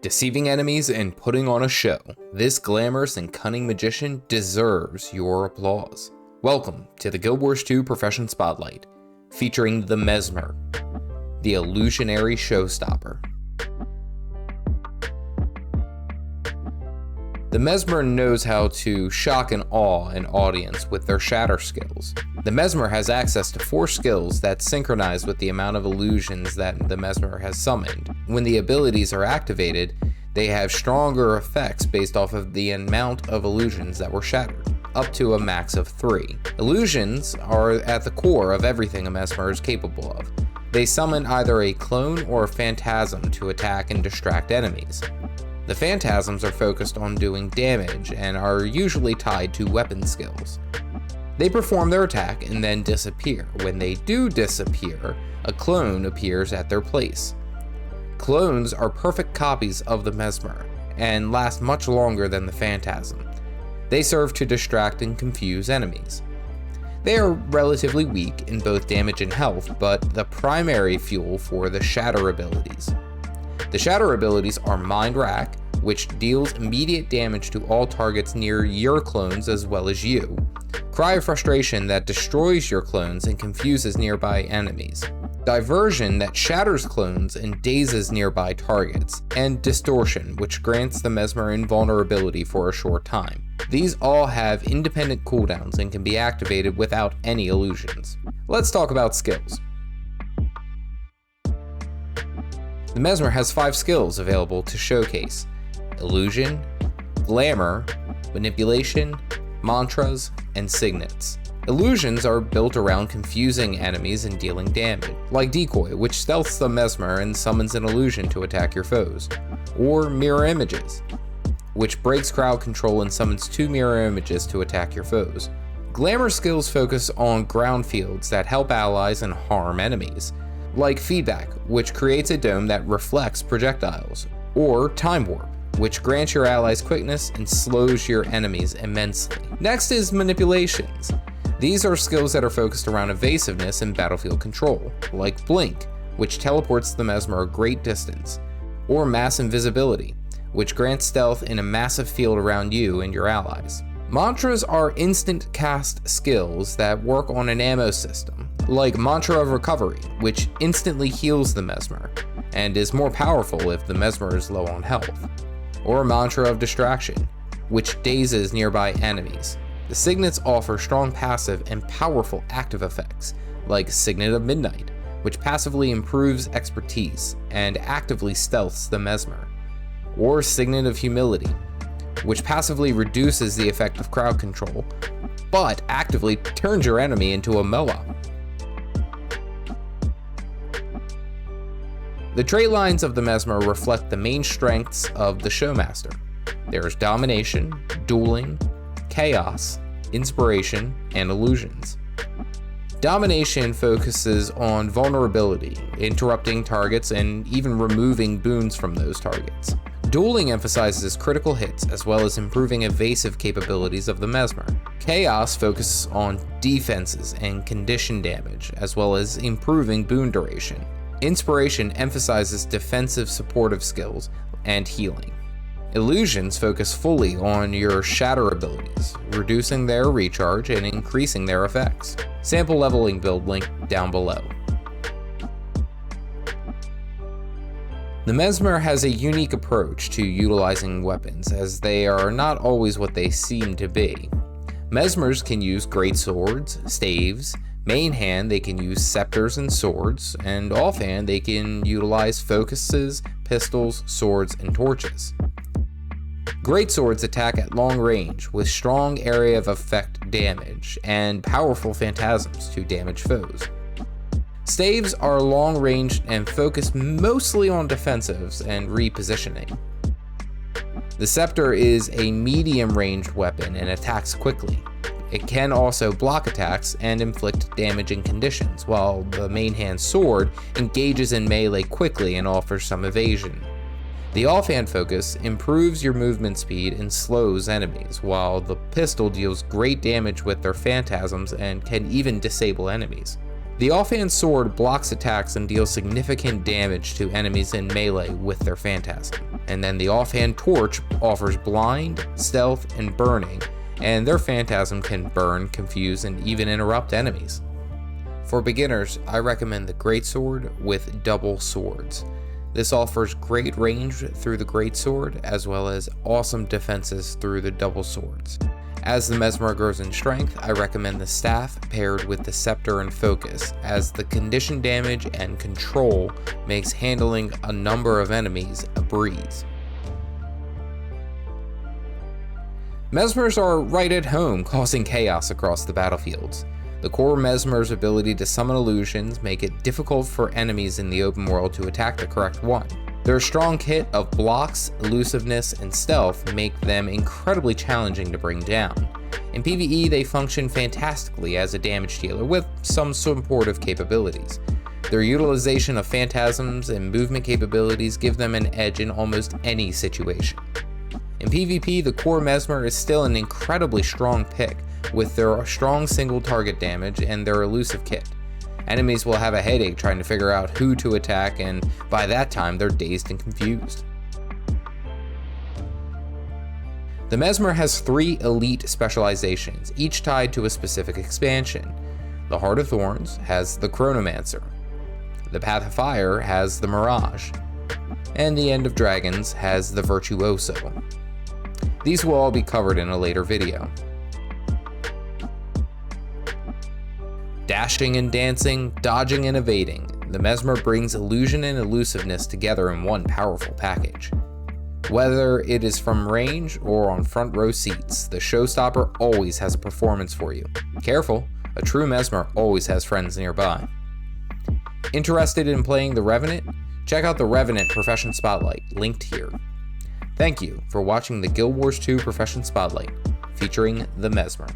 Deceiving enemies and putting on a show, this glamorous and cunning magician deserves your applause. Welcome to the Guild Wars 2 Profession Spotlight, featuring the Mesmer, the illusionary showstopper. The Mesmer knows how to shock and awe an audience with their shatter skills. The Mesmer has access to 4 skills that synchronize with the amount of illusions that the Mesmer has summoned. When the abilities are activated, they have stronger effects based off of the amount of illusions that were shattered, up to a max of 3. Illusions are at the core of everything a Mesmer is capable of. They summon either a clone or a phantasm to attack and distract enemies. The phantasms are focused on doing damage and are usually tied to weapon skills. They perform their attack and then disappear. When they do disappear, a clone appears at their place. Clones are perfect copies of the Mesmer and last much longer than the phantasm. They serve to distract and confuse enemies. They are relatively weak in both damage and health, but the primary fuel for the shatter abilities. The shatter abilities are Mind Rack, which deals immediate damage to all targets near your clones as well as you. Cry of Frustration, that destroys your clones and confuses nearby enemies. Diversion, that shatters clones and dazes nearby targets. And Distortion, which grants the Mesmer invulnerability for a short time. These all have independent cooldowns and can be activated without any illusions. Let's talk about skills. The Mesmer has 5 skills available to showcase: Illusion, Glamour, Manipulation, Mantras, and Signets. Illusions are built around confusing enemies and dealing damage, like Decoy, which stealths the Mesmer and summons an illusion to attack your foes, or Mirror Images, which breaks crowd control and summons 2 mirror images to attack your foes. Glamour skills focus on ground fields that help allies and harm enemies, like Feedback, which creates a dome that reflects projectiles, or Time Warp, which grants your allies quickness and slows your enemies immensely. Next is Manipulations. These are skills that are focused around evasiveness and battlefield control, like Blink, which teleports the Mesmer a great distance, or Mass Invisibility, which grants stealth in a massive field around you and your allies. Mantras are instant cast skills that work on an ammo system, like Mantra of Recovery, which instantly heals the Mesmer, and is more powerful if the Mesmer is low on health, or Mantra of Distraction, which dazes nearby enemies. The Signets offer strong passive and powerful active effects, like Signet of Midnight, which passively improves expertise and actively stealths the Mesmer, or Signet of Humility, which passively reduces the effect of crowd control, but actively turns your enemy into a Moa. The Traitlines of the Mesmer reflect the main strengths of the Showmaster. There is Domination, Dueling, Chaos, Inspiration, and Illusions. Domination focuses on vulnerability, interrupting targets, and even removing boons from those targets. Dueling emphasizes critical hits as well as improving evasive capabilities of the Mesmer. Chaos focuses on defenses and condition damage, as well as improving boon duration. Inspiration emphasizes defensive supportive skills and healing. Illusions focus fully on your shatter abilities, reducing their recharge and increasing their effects. Sample leveling build link down below. The Mesmer has a unique approach to utilizing weapons, as they are not always what they seem to be. Mesmers can use great swords, staves. Main hand, they can use scepters and swords, and offhand, they can utilize focuses, pistols, swords, and torches. Great swords attack at long range with strong area of effect damage and powerful phantasms to damage foes. Staves are long range and focus mostly on defensives and repositioning. The scepter is a medium ranged weapon and attacks quickly. It can also block attacks and inflict damaging conditions, while the main hand sword engages in melee quickly and offers some evasion. The offhand focus improves your movement speed and slows enemies, while the pistol deals great damage with their phantasms and can even disable enemies. The offhand sword blocks attacks and deals significant damage to enemies in melee with their phantasm. And then the offhand torch offers blind, stealth, and burning, and their phantasm can burn, confuse, and even interrupt enemies. For beginners, I recommend the greatsword with double swords. This offers great range through the greatsword as well as awesome defenses through the double swords. As the Mesmer grows in strength, I recommend the staff paired with the scepter and focus, as the condition damage and control makes handling a number of enemies a breeze. Mesmers are right at home, causing chaos across the battlefields. The core Mesmer's ability to summon illusions make it difficult for enemies in the open world to attack the correct one. Their strong kit of blocks, elusiveness, and stealth make them incredibly challenging to bring down. In PvE, they function fantastically as a damage dealer with some supportive capabilities. Their utilization of phantasms and movement capabilities give them an edge in almost any situation. In PvP, the core Mesmer is still an incredibly strong pick, with their strong single target damage and their elusive kit. Enemies will have a headache trying to figure out who to attack, and by that time they're dazed and confused. The Mesmer has 3 elite specializations, each tied to a specific expansion. The Heart of Thorns has the Chronomancer, the Path of Fire has the Mirage, and the End of Dragons has the Virtuoso. These will all be covered in a later video. Dashing and dancing, dodging and evading, the Mesmer brings illusion and elusiveness together in one powerful package. Whether it is from range or on front row seats, the showstopper always has a performance for you. Careful, a true Mesmer always has friends nearby. Interested in playing the Revenant? Check out the Revenant Profession Spotlight, linked here. Thank you for watching the Guild Wars 2 Profession Spotlight, featuring the Mesmer.